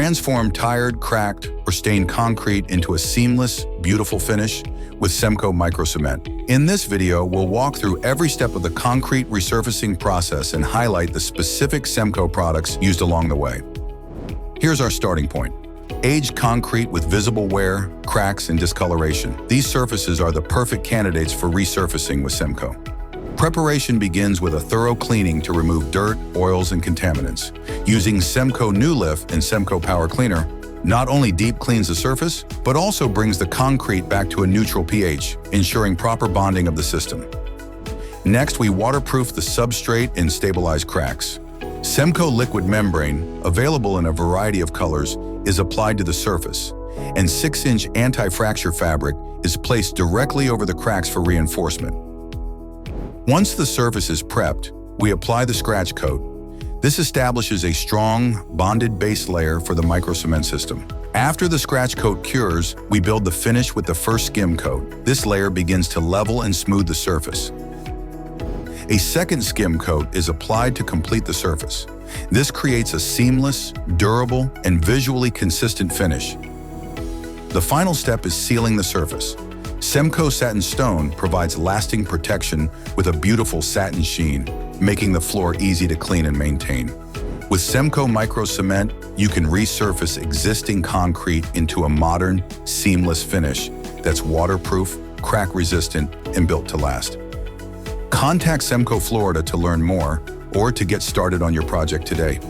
Transform tired, cracked, or stained concrete into a seamless, beautiful finish with Semco Micro Cement. In this video, we'll walk through every step of the concrete resurfacing process and highlight the specific Semco products used along the way. Here's our starting point. Aged concrete with visible wear, cracks, and discoloration. These surfaces are the perfect candidates for resurfacing with Semco. Preparation begins with a thorough cleaning to remove dirt, oils, and contaminants. Using Semco New Lift and Semco Power Cleaner not only deep cleans the surface, but also brings the concrete back to a neutral pH, ensuring proper bonding of the system. Next, we waterproof the substrate and stabilize cracks. Semco Liquid Membrane, available in a variety of colors, is applied to the surface, and 6-inch anti-fracture fabric is placed directly over the cracks for reinforcement. Once the surface is prepped, we apply the scratch coat. This establishes a strong, bonded base layer for the micro cement system. After the scratch coat cures, we build the finish with the first skim coat. This layer begins to level and smooth the surface. A second skim coat is applied to complete the surface. This creates a seamless, durable, and visually consistent finish. The final step is sealing the surface. Semco Satin Stone provides lasting protection with a beautiful satin sheen, making the floor easy to clean and maintain. With Semco Micro Cement, you can resurface existing concrete into a modern, seamless finish that's waterproof, crack-resistant, and built to last. Contact Semco Florida to learn more or to get started on your project today.